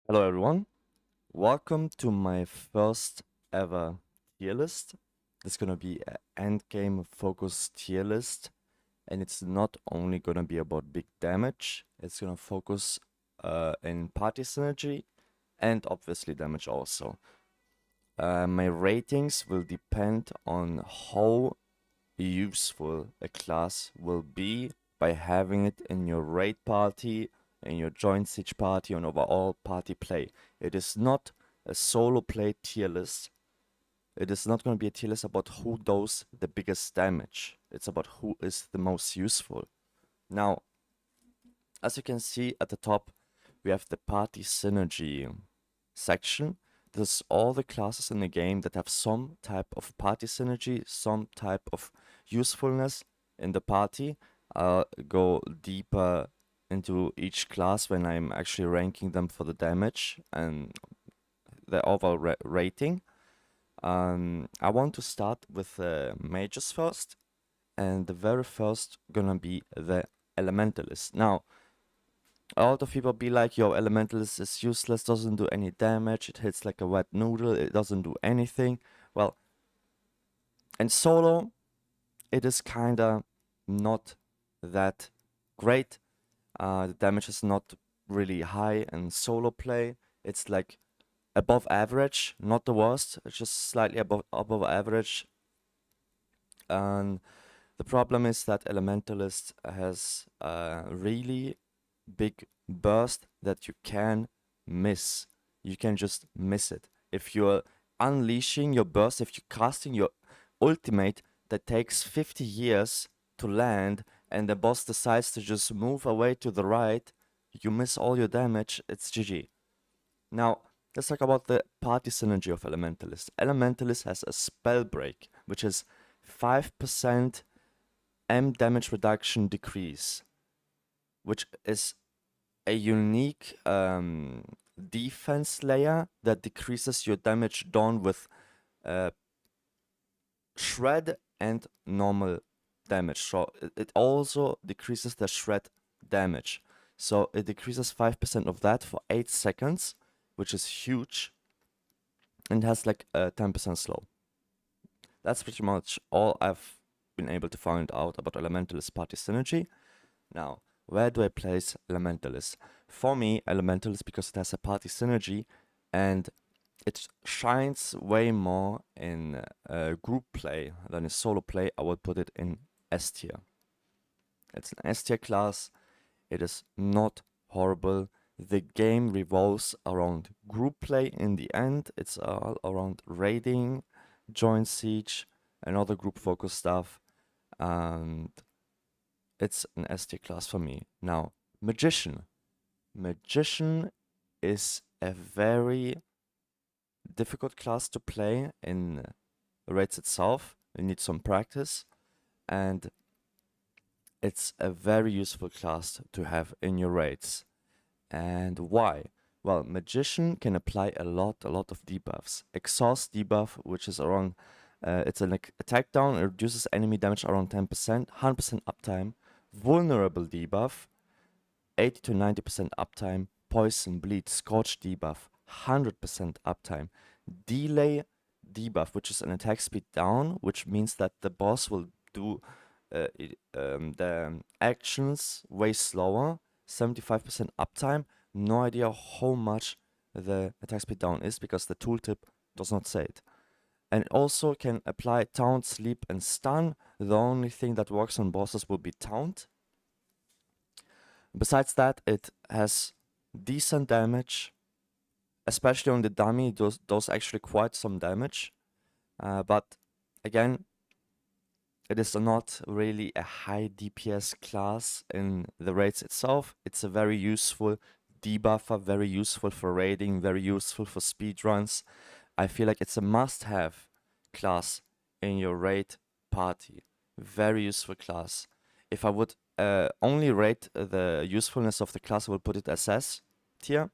Hello everyone, welcome to my first ever tier list. This is gonna be an endgame focused tier list, and it's not only gonna be about big damage, it's gonna focus in party synergy and obviously damage also. My ratings will depend on how useful a class will be by having it in your raid party, in your joint siege party, and overall party play. It is not a solo play tier list. It is not going to be a tier list about who does the biggest damage. It's about who is the most useful. Now, as you can see at the top, we have the party synergy section. This is all the classes in the game that have some type of party synergy, some type of usefulness in the party. I'll go deeper into each class when I'm actually ranking them for the damage and the overall rating. I want to start with the mages first, and the very first gonna be the Elementalist. Now, a lot of people be like, yo, Elementalist is useless, doesn't do any damage, it hits like a wet noodle, it doesn't do anything. Well, in solo, it is kinda not that great. The damage is not really high in solo play. It's like above average, not the worst, it's just slightly above average. And the problem is that Elementalist has a really big burst that you can miss. You can just miss it. If you're unleashing your burst, if you're casting your ultimate that takes 50 years to land and the boss decides to just move away to the right, you miss all your damage, it's GG. Now, let's talk about the party synergy of Elementalist. Elementalist has a spell break, which is 5% M damage reduction decrease, which is a unique defense layer that decreases your damage done with shred and normal damage. So it also decreases the shred damage. So it decreases 5% of that for 8 seconds, which is huge, and has like a 10% slow. That's pretty much all I've been able to find out about Elementalist party synergy. Now, where do I place Elementalist? For me, Elementalist, because it has a party synergy and it shines way more in group play than in solo play, I would put it in S tier. It's an S tier class. It is not horrible. The game revolves around group play in the end. It's all around raiding, joint siege, and other group focus stuff. And it's an S tier class for me. Now, Magician. Magician is a very difficult class to play in raids itself. You need some practice, and it's a very useful class to have in your raids. And why? Well, Magician can apply a lot of debuffs. Exhaust debuff, which is around, it's an attack down, it reduces enemy damage around 10%, 100% uptime. Vulnerable debuff, 80 to 90% uptime. Poison, bleed, scorch debuff, 100% uptime. Delay debuff, which is an attack speed down, which means that the boss will do the actions way slower, 75% uptime. No idea how much the attack speed down is because the tooltip does not say it. And it also can apply taunt, sleep, and stun. The only thing that works on bosses will be taunt. Besides that, it has decent damage, especially on the dummy. It does actually quite some damage. But again, it is not really a high DPS class in the raids itself. It's a very useful debuffer, very useful for raiding, very useful for speedruns. I feel like it's a must-have class in your raid party. Very useful class. If I would only rate the usefulness of the class, I would put it as S tier.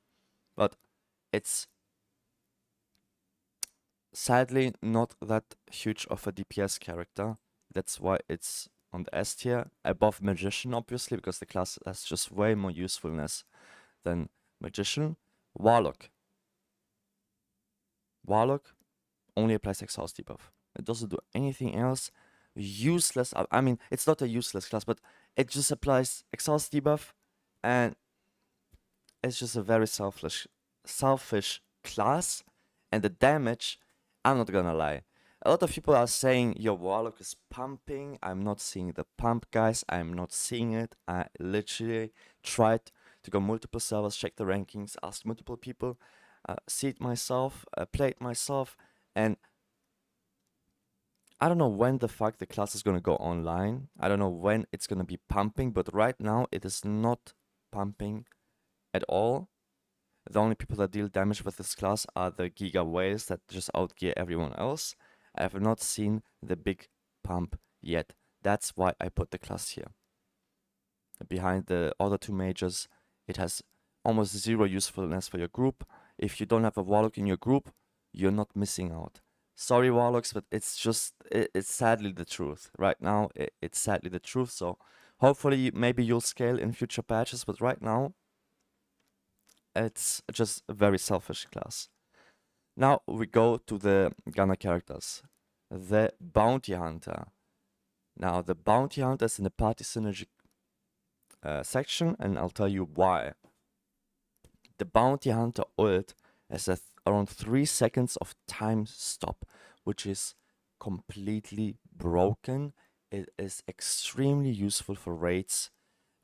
But it's sadly not that huge of a DPS character. That's why it's on the S tier, above Magician, obviously, because the class has just way more usefulness than Magician. Warlock. Warlock only applies exhaust debuff. It doesn't do anything else. Useless. I mean, it's not a useless class, but it just applies exhaust debuff, and it's just a very selfish class. And the damage, I'm not gonna lie. A lot of people are saying your Warlock is pumping. I'm not seeing the pump, guys. I'm not seeing it. I literally tried to go multiple servers, check the rankings, ask multiple people, see it myself, play it myself, and I don't know when the fuck the class is gonna go online. I don't know when it's gonna be pumping, but right now it is not pumping at all. The only people that deal damage with this class are the Giga Whales that just outgear everyone else. I have not seen the big pump yet. That's why I put the class here. Behind the other two mages, it has almost zero usefulness for your group. If you don't have a Warlock in your group, you're not missing out. Sorry, Warlocks, but it's just, it's sadly the truth. Right now, it's sadly the truth. So hopefully, maybe you'll scale in future patches, but right now, it's just a very selfish class. Now we go to the Gunner characters. The Bountyhunter. Now the Bountyhunter is in the party synergy section, and I'll tell you why. The Bountyhunter ult has around 3 seconds of time stop, which is completely broken. It is extremely useful for raids,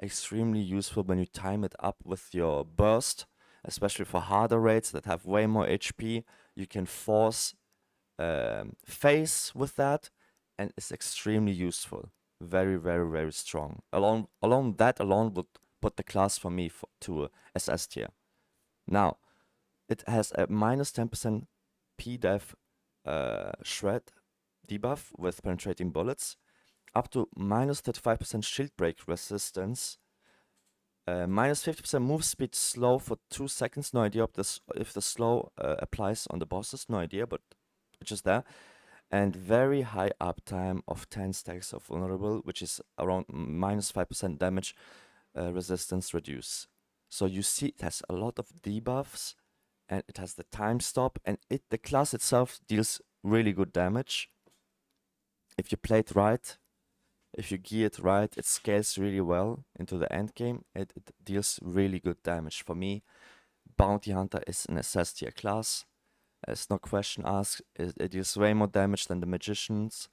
extremely useful when you time it up with your burst, especially for harder raids that have way more HP. You can force phase with that, and it's extremely useful. Very, very, very strong. Alone that alone would put the class for me to SS tier. Now, it has a minus 10% P-Def shred debuff with penetrating bullets, up to minus 35% shield break resistance, minus 50% move speed slow for 2 seconds, no idea if the slow applies on the bosses, no idea, but it's just there. And very high uptime of 10 stacks of vulnerable, which is around minus 5% damage resistance reduce. So you see it has a lot of debuffs, and it has the time stop, and the class itself deals really good damage. If you play it right, if you gear it right, it scales really well into the end game. It deals really good damage. For me, Bountyhunter is an SS tier class. There's no question asked. It deals way more damage than the Magicians,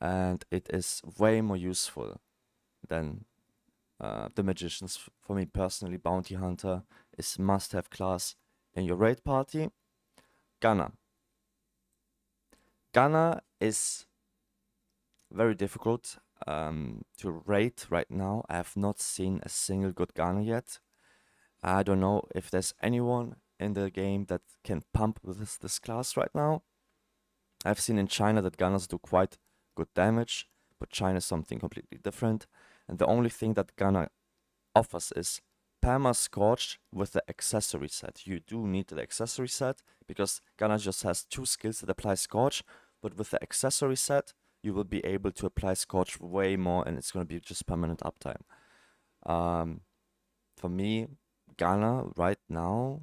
and it is way more useful than the Magicians. For me personally, Bountyhunter is must-have class in your raid party. Gunner. Gunner is very difficult to rate right now. I have not seen a single good Gunner yet. I don't know if there's anyone in the game that can pump with this class right now. I've seen in China that Gunners do quite good damage, but China is something completely different. And the only thing that Gunner offers is Perma Scorch with the accessory set. You do need the accessory set because Gunner just has 2 skills that apply Scorch, but with the accessory set, you will be able to apply Scorch way more, and it's going to be just permanent uptime. For me, Gunner right now,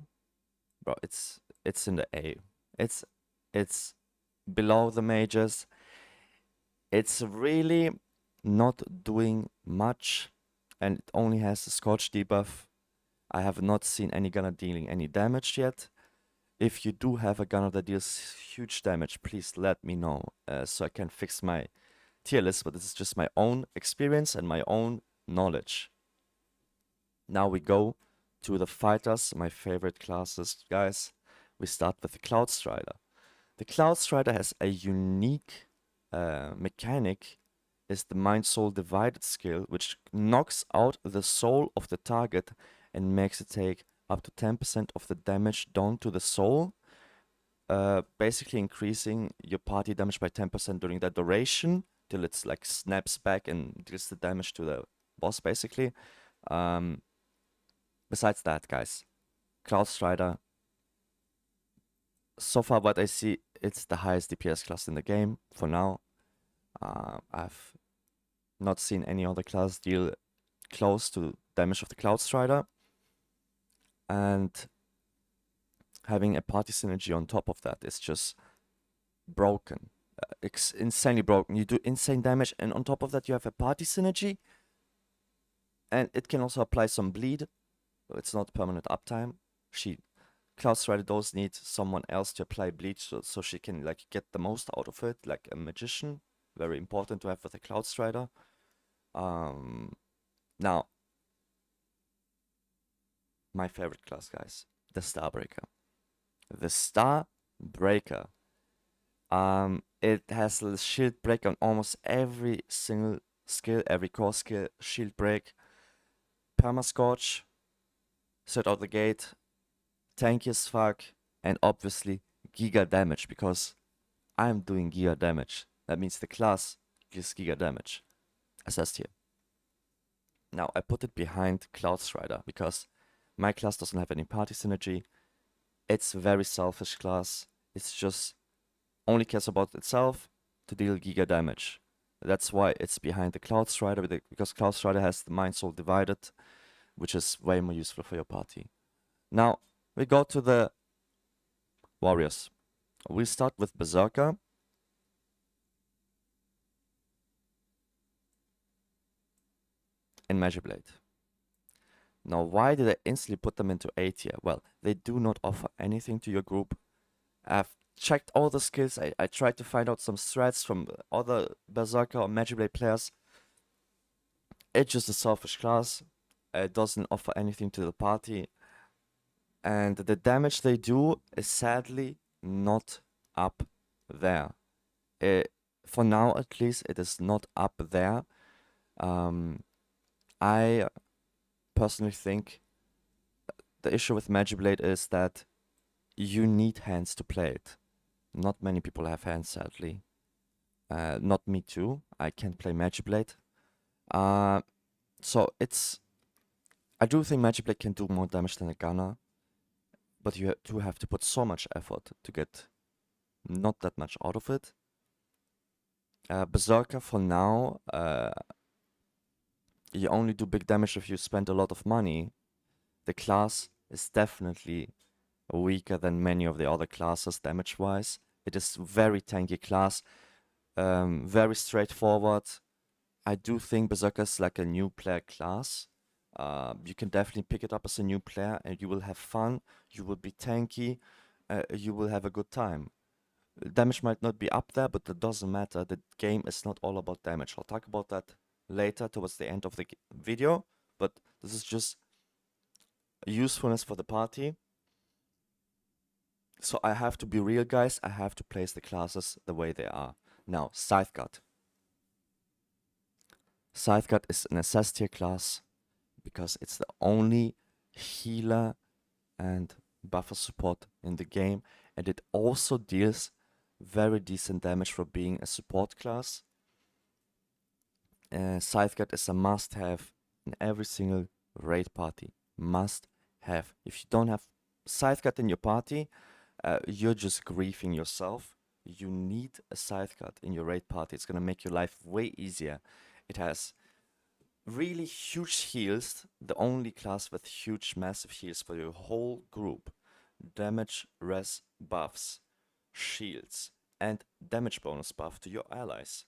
bro, it's in the A. It's below the mages. It's really not doing much, and it only has a Scorch debuff. I have not seen any Gunner dealing any damage yet. If you do have a Gunner that deals huge damage, please let me know so I can fix my tier list, but this is just my own experience and my own knowledge. Now we go to the fighters, my favorite classes, guys. We start with the Cloudstrider. The Cloudstrider has a unique mechanic, is the Mind-Soul Divided skill, which knocks out the soul of the target and makes it take up to 10% of the damage done to the soul, basically increasing your party damage by 10% during that duration till it's like snaps back and deals the damage to the boss, basically. Besides that, guys, Cloudstrider, so far what I see, it's the highest DPS class in the game for now. I've not seen any other class deal close to damage of the Cloudstrider. And having a party synergy on top of that is just broken. It's insanely broken. You do insane damage, and on top of that, you have a party synergy, and it can also apply some bleed. It's not permanent uptime. Cloudstrider does need someone else to apply bleed so she can like get the most out of it, like a magician. Very important to have with a Cloudstrider. Now, my favorite class, guys, the Starbreaker. The Starbreaker. It has a shield break on almost every single skill, every core skill, shield break, permascorch, straight out the gate, tanky as fuck, and obviously giga damage, because I'm doing giga damage. That means the class gives giga damage, assessed here. Now I put it behind Cloudstrider because my class doesn't have any party synergy. It's a very selfish class. It's just only cares about itself to deal giga damage. That's why it's behind the Cloudstrider, because Cloudstrider has the Mind Soul divided, which is way more useful for your party. Now, we go to the warriors. We start with Berserker. And Magiblade. Now, why did I instantly put them into A tier? Well, they do not offer anything to your group. I've checked all the skills. I tried to find out some threads from other Berserker or Magiblade players. It's just a selfish class. It doesn't offer anything to the party. And the damage they do is sadly not up there. For now, at least, it is not up there. I personally think the issue with Magiblade is that you need hands to play it. Not many people have hands, sadly. Not me too. I can't play Magiblade. So it's... I do think Magiblade can do more damage than a gunner, but you do have to put so much effort to get not that much out of it. Berserker, for now, you only do big damage if you spend a lot of money. The class is definitely weaker than many of the other classes damage-wise. It is very tanky class, very straightforward. I do think Berserker is like a new player class. You can definitely pick it up as a new player and you will have fun, you will be tanky, you will have a good time. Damage might not be up there, but it doesn't matter. The game is not all about damage. I'll talk about that later towards the end of the video, but this is just usefulness for the party. So I have to be real, guys. I have to place the classes the way they are. Now, Scytheguard. Scytheguard is an SS tier class because it's the only healer and buffer support in the game, and it also deals very decent damage for being a support class. Scytheguard is a must-have in every single raid party. Must-have. If you don't have Scytheguard in your party, you're just griefing yourself. You need a Scytheguard in your raid party. It's gonna make your life way easier. It has really huge heals, the only class with huge, massive heals for your whole group. Damage, res, buffs, shields, and damage bonus buff to your allies.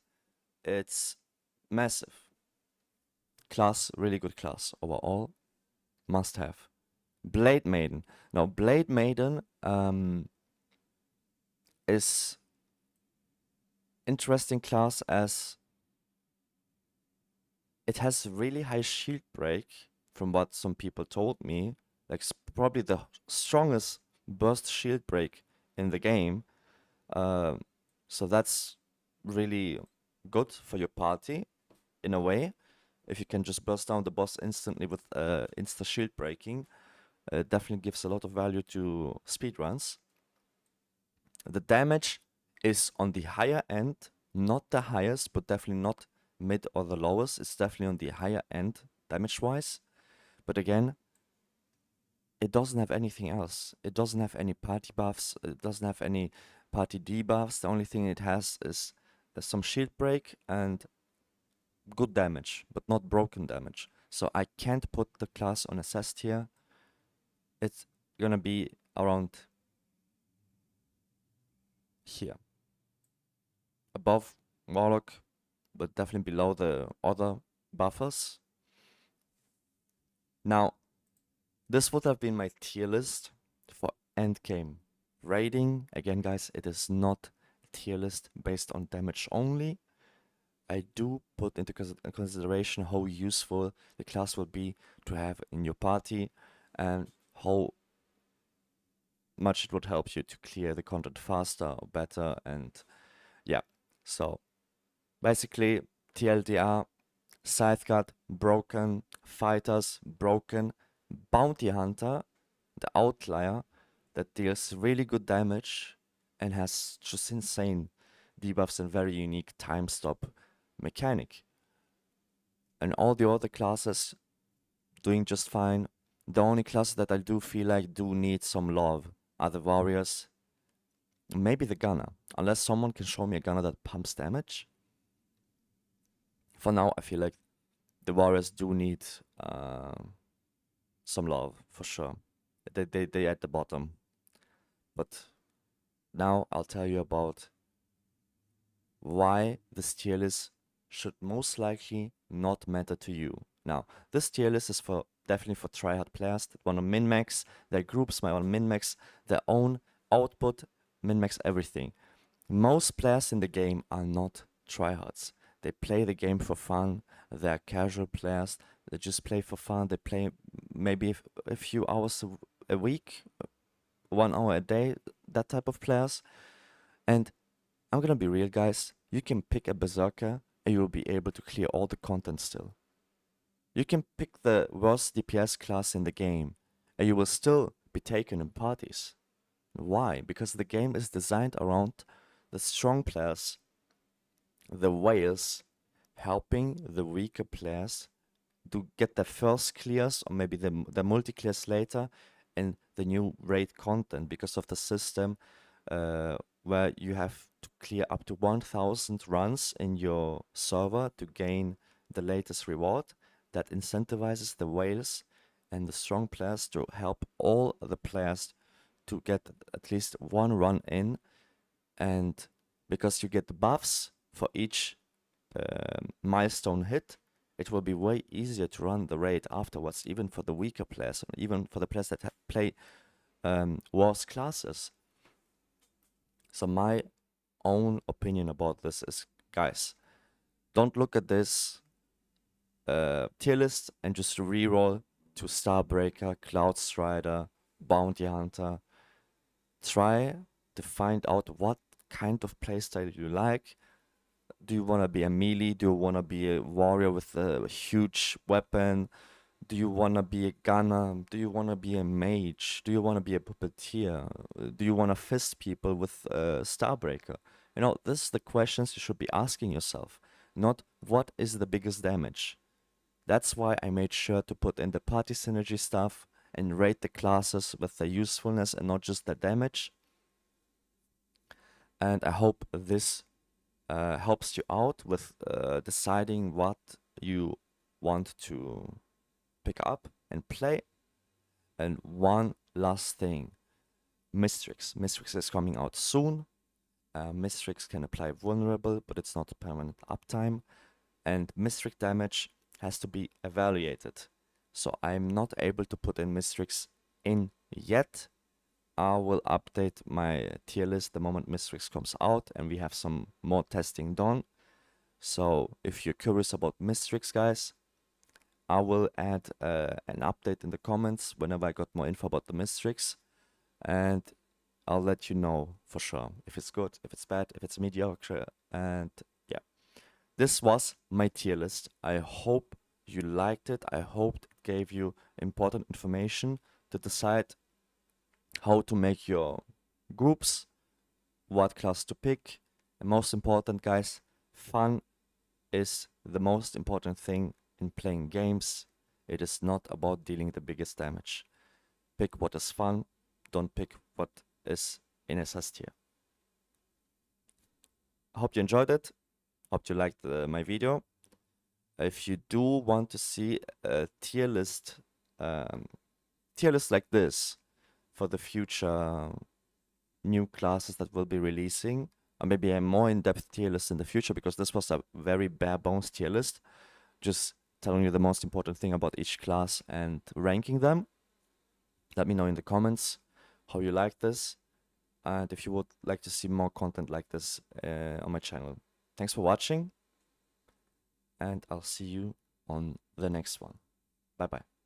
It's massive. Class, really good class overall. Must have. Blademaiden. Now, Blademaiden is interesting class as it has really high shield break from what some people told me. Like probably the strongest burst shield break in the game. So that's really good for your party in a way. If you can just burst down the boss instantly with insta shield breaking, it definitely gives a lot of value to speedruns. The damage is on the higher end, not the highest, but definitely not mid or the lowest. It's definitely on the higher end damage-wise. But again, it doesn't have anything else. It doesn't have any party buffs. It doesn't have any party debuffs. The only thing it has is some shield break and good damage, but not broken damage. So I can't put the class on assess tier. It's gonna be around here. Above Warlock, but definitely below the other buffers. Now, this would have been my tier list for Endgame raiding. Again, guys, it is not a tier list based on damage only. I do put into consideration how useful the class will be to have in your party and how much it would help you to clear the content faster or better. And yeah, so basically TLDR, Scytheguard, broken, fighters, broken, Bountyhunter, the outlier that deals really good damage and has just insane debuffs and very unique time stop mechanic. And all the other classes doing just fine. The only classes that I do feel like do need some love are the warriors, maybe the gunner, unless someone can show me a gunner that pumps damage. For now, I feel like the warriors do need some love for sure. They at the bottom. But now I'll tell you about why this tier list should most likely not matter to you. Now, this tier list is definitely for tryhard players that want to min-max their groups, might want to min-max their own output, min-max everything. Most players in the game are not tryhards. They play the game for fun. They're casual players. They just play for fun. They play maybe a few hours a week, 1 hour a day, that type of players. And I'm gonna be real, guys. You can pick a Berserker and you will be able to clear all the content still. You can pick the worst DPS class in the game and you will still be taken in parties. Why? Because the game is designed around the strong players, the whales, helping the weaker players to get their first clears or maybe the multi-clears later in the new raid content because of the system where you have to clear up to 1000 runs in your server to gain the latest reward. That incentivizes the whales and the strong players to help all the players to get at least one run in, and because you get the buffs for each milestone hit, it will be way easier to run the raid afterwards, even for the weaker players, even for the players that play worse classes. So my own opinion about this is, guys, don't look at this tier list and just reroll to Starbreaker, Cloudstrider, Bountyhunter. Try to find out what kind of playstyle you like. Do you want to be a melee? Do you want to be a warrior with a huge weapon? Do you want to be a gunner? Do you want to be a mage? Do you want to be a puppeteer? Do you want to fist people with Starbreaker? You know, this is the questions you should be asking yourself, not what is the biggest damage. That's why I made sure to put in the party synergy stuff and rate the classes with their usefulness and not just their damage. And I hope this helps you out with deciding what you want to pick up and play. And one last thing, Mystrix. Mystrix is coming out soon. Mystrix can apply vulnerable, but it's not permanent uptime. And Mystrix damage has to be evaluated. So I'm not able to put in Mystrix in yet. I will update my tier list the moment Mystrix comes out and we have some more testing done. So if you're curious about Mystrix, guys, I will add an update in the comments whenever I got more info about the Mystrix, and I'll let you know for sure if it's good, if it's bad, if it's mediocre. And yeah, this was my tier list. I hope you liked it. I hope it gave you important information to decide how to make your groups, what class to pick, and most important, guys, fun is the most important thing in playing games. It is not about dealing the biggest damage. Pick what is fun, don't pick what is in SS tier. I hope you enjoyed it. Hope you liked my video. If you do want to see a tier list like this for the future new classes that will be releasing, or maybe a more in-depth tier list in the future, because this was a very bare bones tier list, just telling you the most important thing about each class and ranking them. Let me know in the comments how you like this, and if you would like to see more content like this on my channel. Thanks for watching, and I'll see you on the next one. Bye bye.